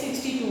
62,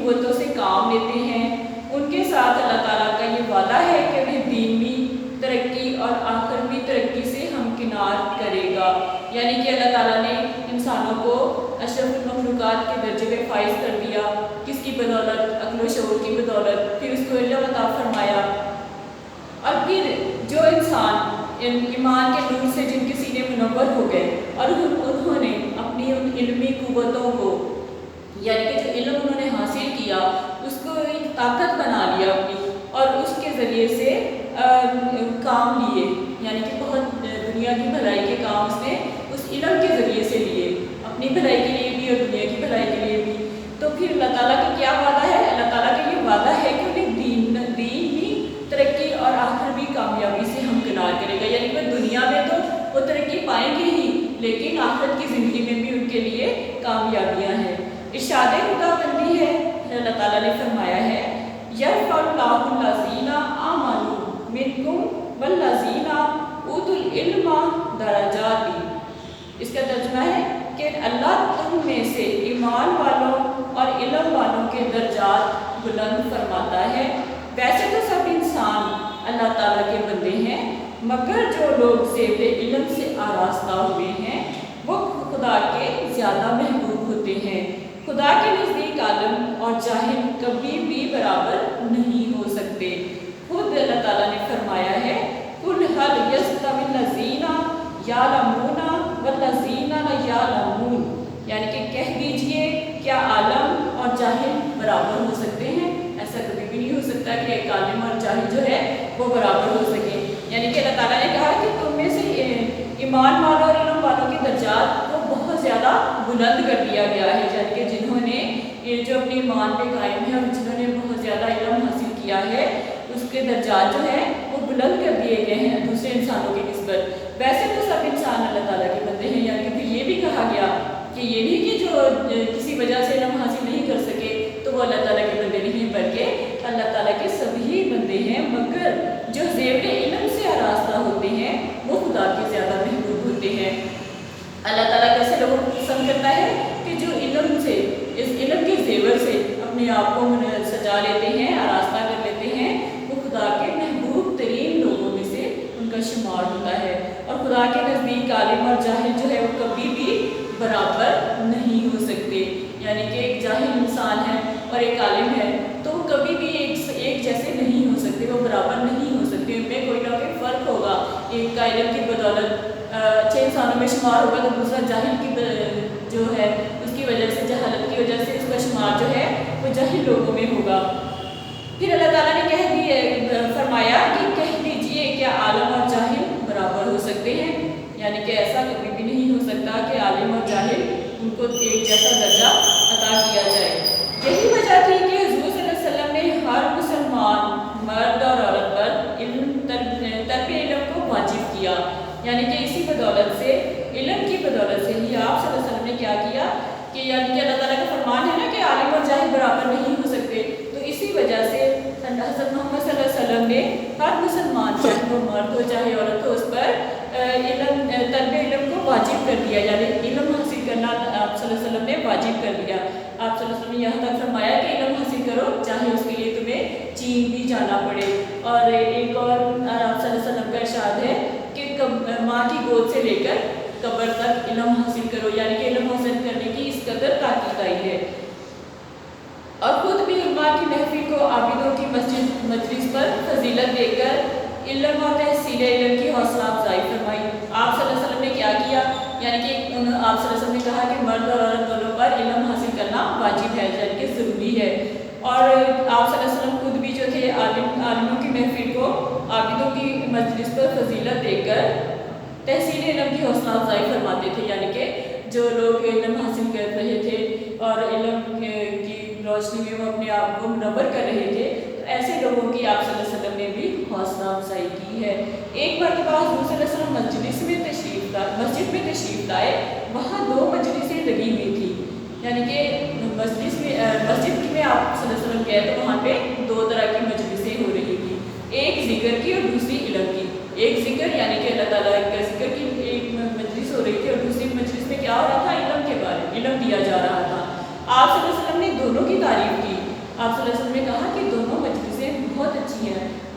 قوتوں سے کام لیتے ہیں ان کے ساتھ اللہ تعالیٰ کا یہ وعدہ ہے کہ وہ دینی ترقی اور آخروی ترقی سے ہمکنار کرے گا۔ یعنی کہ اللہ تعالیٰ نے انسانوں کو اشرف المخلوقات کے درجے پہ فائز کر دیا، کس کی بدولت؟ عقل و شعور کی بدولت، پھر اس کو علم عطا فرمایا، اور پھر جو انسان ایمان کے نور سے جن کے سینے منور ہو گئے اور انہوں نے اپنی ان علمی قوتوں کو، یعنی کہ جو علم انہوں نے حاصل کیا اس کو ایک طاقت بنا لیا اپنی، اور اس کے ذریعے سے کام لیے، یعنی کہ بہت دنیا کی بھلائی کے کام اس نے اس علم کے ذریعے سے لیے، اپنی بھلائی کے لیے بھی اور دنیا کی بھلائی کے لیے بھی۔ تو پھر اللہ تعالیٰ کا کیا وعدہ ہے؟ اللہ تعالیٰ کا یہ وعدہ ہے کہ انہیں دینی ترقی اور آخروی کامیابی سے ہمکنار کرے گا، یعنی کہ دنیا میں تو وہ ترقی پائیں گے ہی، لیکن آخرت کی زندگی میں بھی ان کے لیے کامیابیاں ہیں۔ ارشاد خدا بندی ہے، اللہ تعالیٰ نے فرمایا ہے یرفع اللہ الذین آمنوا منکم والذین اوتوا العلم درجات۔ اس کا ترجمہ ہے کہ اللہ تم میں سے ایمان والوں اور علم والوں کے درجات بلند فرماتا ہے۔ ویسے تو سب انسان اللہ تعالیٰ کے بندے ہیں، مگر جو لوگ زیب علم سے آراستہ ہوئے ہیں وہ خدا کے زیادہ محبوب ہوتے ہیں۔ خدا کے نزدیک عالم اور جاہل کبھی بھی برابر نہیں ہو سکتے۔ خود اللہ تعالیٰ نے فرمایا ہے قُلْ هَلْ يَسْتَوِي الَّذِينَ يَعْلَمُونَ وَالَّذِينَ لَا يَعْلَمُونَ، یعنی کہ کہہ دیجئے کیا عالم اور جاہل برابر ہو سکتے ہیں؟ ایسا کبھی بھی نہیں ہو سکتا کہ ایک عالم اور جاہل جو ہے وہ برابر ہو سکے۔ یعنی کہ اللہ تعالیٰ نے کہا کہ تم میں سے ایمان والوں اور علم والوں کے درجات کو بہت زیادہ بلند کر دیا گیا ہے، یعنی کہ جنہوں نے جو اپنے ایمان پہ قائم ہے اور جنہوں نے بہت زیادہ علم حاصل کیا ہے اس کے درجات جو ہیں وہ بلند کر دیے گئے ہیں دوسرے انسانوں کی نسبت۔ ویسے تو سب انسان اللہ تعالیٰ کے بندے ہیں، یعنی کہ پھر یہ بھی کہا گیا کہ یہ نہیں کہ جو کسی وجہ سے علم حاصل نہیں کر سکے تو وہ اللہ تعالیٰ کے بندے نہیں، بلکہ اللہ تعالیٰ کے سبھی بندے ہیں، مگر جو زیب علم سے آراستہ ہوتے ہیں وہ خدا کے زیادہ محبوب ہوتے ہیں۔ اللہ تعالیٰ کیسے لوگوں کو پسند کرتا ہے کہ جو علم سے، اس علم کے زیور سے اپنے آپ کو سجا لیتے ہیں، آراستہ کر لیتے ہیں، وہ خدا کے محبوب ترین لوگوں میں سے ان کا شمار ہوتا ہے۔ اور خدا کے نزدیک عالم اور جاہل جو ہے وہ کبھی بھی برابر نہیں ہو سکتے، یعنی کہ ایک جاہل انسان ہے اور ایک عالم ہے تو وہ کبھی بھی ایک جیسے نہیں ہو سکتے، وہ برابر نہیں ہو سکتے، ان میں کوئی نہ کوئی فرق ہوگا۔ ایک کا علم کی بدولت اچھے انسانوں میں شمار ہوگا تو دوسرا جاہل کی جو ہے اس کی وجہ سے، جہالت کی وجہ سے اس کا شمار جو ہے وہ جاہل لوگوں میں ہوگا۔ پھر اللہ تعالیٰ نے فرمایا کہ کہہ دیجئے کیا عالم اور جاہل برابر ہو سکتے ہیں، یعنی کہ ایسا کبھی بھی نہیں ہو سکتا کہ عالم اور جاہل ان کو ایک جیسا درجہ عطا کیا جائے۔ یہی وجہ تھی کہ حضور صلی اللہ علیہ وسلم نے ہر مسلمان مرد اور عورت پر طلب علم کو واجب کیا، یعنی کہ اسی بدولت سے، علم کی بدولت سے ہی آپ صلی اللہ علیہ وسلم نے کیا کیا کہ یعنی کہ اللہ تعالیٰ کا فرمان ہے نا کہ عالم اور جاہل برابر نہیں ہو سکتے، تو اسی وجہ سے حضرت محمد صلی اللہ علیہ وسلم نے ہر مسلمان چاہے وہ مرد ہو چاہے عورت ہو اس پر طلب علم کو واجب کر دیا، یعنی علم حاصل کرنا آپ صلی اللہ علیہ وسلم نے واجب کر دیا۔ آپ صلی اللہ علیہ وسلم نے یہاں تک فرمایا کہ علم حاصل کرو چاہے اس کے لیے تمہیں چین بھی جانا پڑے۔ اور ایک اور آپ صلی اللہ علیہ وسلم کا ارشاد ہے کہ ماں کی گود سے لے کر قبر تک علم حاصل کرو، یعنی کہ علم حاصل کرنے کی اس قدر تاکید آئی ہے۔ اور خود بھی علماء کی محفل کو عابدوں کی مجلس پر فضیلت دے کر علم اور تحصیل علم کی حوصلہ افزائی فرمائی۔ آپ صلی اللہ علیہ وسلم نے کیا کیا، یعنی کہ آپ صلی اللہ علیہ وسلم نے کہا کہ مرد اور عورت دونوں پر علم حاصل کرنا واجب ہے، یعنی کہ ضروری ہے۔ اور آپ صلی اللہ علیہ وسلم خود بھی جو تھے عالموں کی محفل کو عابدوں کی مجلس پر فضیلت دے کر تحصیل علم کی حوصلہ افزائی فرماتے تھے، یعنی کہ جو لوگ علم حاصل کر رہے تھے اور علم کی روشنی میں وہ اپنے آپ کو منور کر رہے تھے، تو ایسے لوگوں کی آپ صلی اللہ علیہ وسلم نے بھی حوصلہ افزائی کی ہے۔ ایک مرتبہ حضور صلی اللہ علیہ وسلم مسجد میں تشریف لائے، وہاں 2 مجلسیں لگی ہوئی تھی، یعنی کہ مسجد میں آپ صلی اللہ علیہ وسلم گئے تو وہاں پہ 2 طرح کی مجلسیں ہو رہی تھی، ایک ذکر کی اور دوسری علم کی۔ ایک ذکر یعنی کہ اللہ تعالیٰ کا ذکر کی ایک مجلس ہو رہی تھی، اور دوسری مجلس میں کیا ہو رہا تھا؟ علم کے بارے میں علم دیا جا رہا تھا۔ آپ صلی اللہ علیہ وسلم نے دونوں کی تعریف کی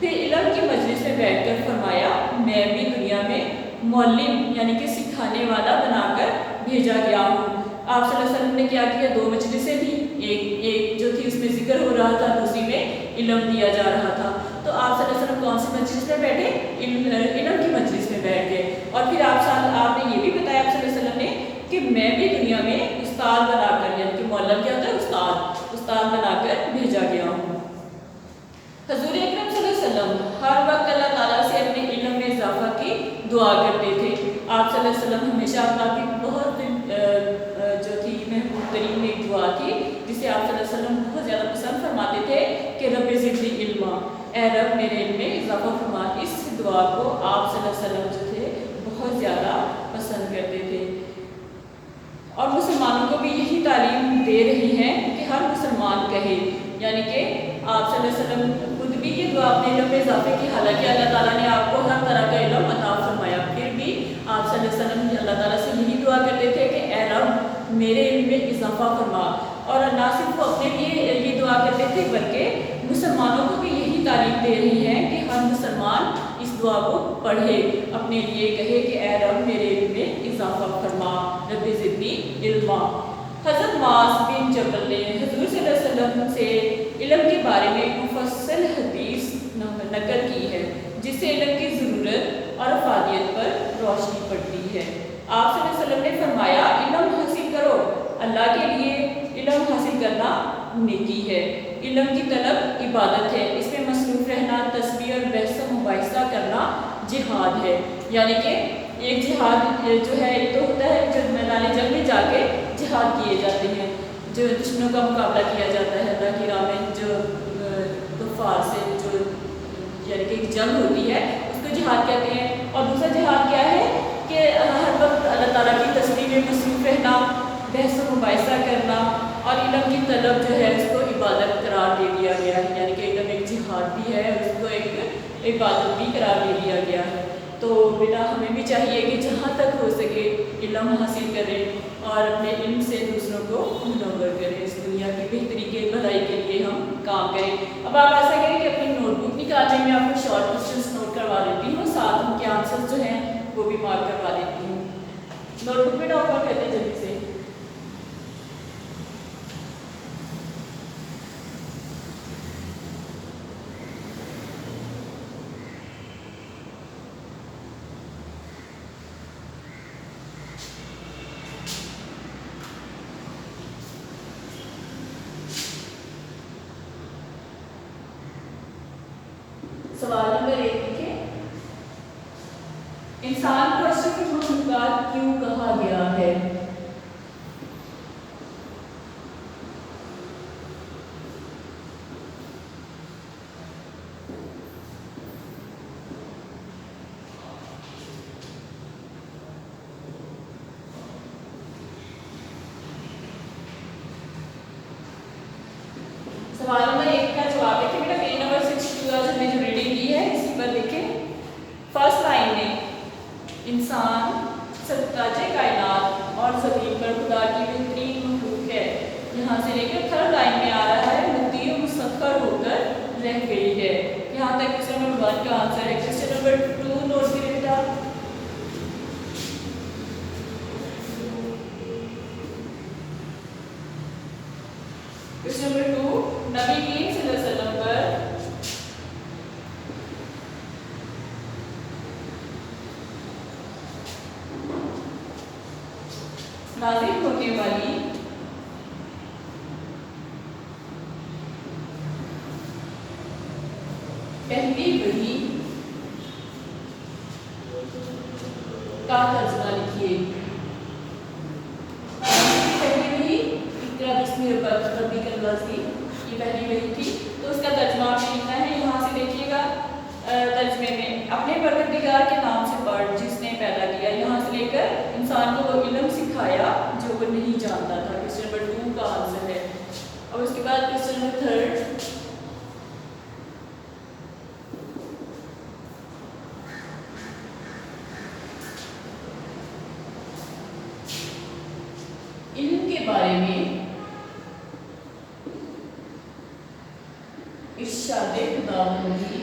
پھر علم کی مجلس میں بیٹھ کر فرمایا میں بھی دنیا میں معلم یعنی کہ سکھانے والا بنا کر بھیجا گیا ہوں۔ آپ صلی اللہ علیہ وسلم نے کیا کیا، 2 مجلسیں تھیں، ایک جو تھی اس میں ذکر ہو رہا تھا، دوسری میں علم دیا جا رہا تھا۔ تو آپ صلی اللہ علیہ وسلم کون سی مجلس میں بیٹھے؟ علم کی مجلس میں بیٹھ گئے۔ اور پھر آپ نے یہ بھی بتایا آپ صلی اللہ علیہ وسلم نے کہ میں بھی دنیا میں استاد بنا کر، یعنی کہ معلم کیا ہوتا ہے؟ استاد بنا کر بھیجا گیا ہوں۔ حضور اکرم صلی اللہ علیہ وسلم ہر وقت اللہ تعالیٰ سے اپنے علم میں اضافہ کی دعا کرتے تھے۔ آپ صلی اللہ علیہ وسلم ہمیشہ اللہ کی بہت جو تھی محبوب ترین میں ایک دعا تھی جسے آپ صلی اللہ علیہ وسلم بہت زیادہ پسند فرماتے تھے کہ رب زدنی علما، اے رب میرے علم میں اضافہ فرما۔ اس دعا کو آپ صلی اللہ علیہ وسلم جو تھے بہت زیادہ پسند کرتے تھے، اور مسلمانوں کو بھی یہی تعلیم دے رہی ہیں کہ ہر مسلمان کہے، یعنی کہ آپ صلی اللہ علیہ وسلم خود بھی یہ دعا اپنے علم میں اضافے کی، حالانکہ اللہ تعالیٰ نے آپ کو ہر طرح کا علم عطا فرمایا، پھر بھی آپ صلی اللہ علیہ وسلم اللہ تعالیٰ سے یہی دعا کرتے تھے کہ اے رب میرے علم میں اضافہ فرما۔ اور نہ صرف وہ اپنے لیے یہ دعا کرتے تھے بلکہ مسلمانوں کو بھی یہی تعلیم دے رہی ہیں کہ ہر مسلمان اس دعا کو پڑھے، اپنے لیے کہے کہ اے رب میرے علم میں اضافہ فرما، رب زدنی علما۔ حضرت معاذ بن جبل نے حضور صلی اللہ علیہ وسلم سے علم کے بارے میں مفصل حدیث نقل کی ہے جس سے علم کی ضرورت اور افادیت پر روشنی پڑتی ہے۔ آپ صلی اللہ علیہ وسلم نے فرمایا علم حاصل کرو، اللہ کے لیے علم حاصل کرنا نیکی ہے، علم کی طلب عبادت ہے، اس میں مصروف رہنا، تسبیح اور بحث و مباحثہ کرنا جہاد ہے۔ یعنی کہ ایک جہاد جو ہے ایک تو ہوتا ہے جو میدان جنگ میں جا کے جہاد کیے جاتے ہیں، جو دشمنوں کا مقابلہ کیا جاتا ہے اللہ کی راہ میں، جو کفار سے جو یعنی کہ ایک جنگ ہوتی ہے اس کو جہاد کہتے ہیں۔ اور دوسرا جہاد کیا ہے کہ ہر وقت اللہ تعالیٰ کی تسبیح میں مصروف رہنا، بحث و مباحثہ کرنا، اور علم کی طلب جو ہے اس کو عبادت قرار دے دیا گیا ہے، یعنی کہ علم ایک جہاد بھی ہے اور اس کو ایک عبادت بھی قرار دے دیا گیا ہے۔ تو بیٹا ہمیں بھی چاہیے کہ جہاں تک ہو سکے علم حاصل کریں اور اپنے علم سے دوسروں کو منور کریں، اس دنیا کی بہتری کے بھلائی کے لیے ہم کام کریں۔ اب آپ ایسا کریں کہ اپنی نوٹ بک نکالنے میں آپ کو شارٹ کوشچنس نوٹ کروا دیتی ہوں، ساتھ ان کے آنسر جو ہیں وہ بھی مارک کروا دیتی ہوں۔ نوٹ بک میں ڈاؤن کرتے ہیں جلدی سے۔ سوال نمبر 1 لکھیں، انسان کو اشرف مخلوقات کیوں کہا گیا ہے؟ سوال نمبر 1 کا جواب دیکھیں بیٹا، پیج نمبر 62 آج ہم نے جو ریڈنگ کی ہے اسی پر دیکھیں۔ فرسٹ لائن میں انسان سرتاج کائنات اور زمین پر خدا کی بہترین مخلوق ہے، یہاں سے لے کر تھرڈ لائن میں آ رہا ہے مدعی و مسخر ہو کر رہ گئی ہے۔ یہاں تک کوسچن نمبر 1 کا آنسر ہے۔ کوسچن نمبر 2 نوٹ کریں بیٹا۔ کوسچن نمبر 2، نبی کریم صلی اللہ علیہ وسلم پر نازل ہونے والی پہلی وحی کا ترجمہ لکھیے۔ پہلی وحی اقرا بسم ربک الذی، یہ پہلی وحی تھی، تو اس کا ترجمہ آپ نے لکھنا ہے۔ یہاں سے دیکھیے گا ترجمے میں اپنے پروردگار کے نام سے پڑھ جس نے پیدا کیا، یہاں سے لے کر انسان کو وہ علم سکھایا جو وہ نہیں جانتا تھا۔ کوسچن نمبر 2 کا آنسر ہے۔ اور اس کے بعد کوسچن نمبر 3، علم کے بارے میں ارشاد خداوندی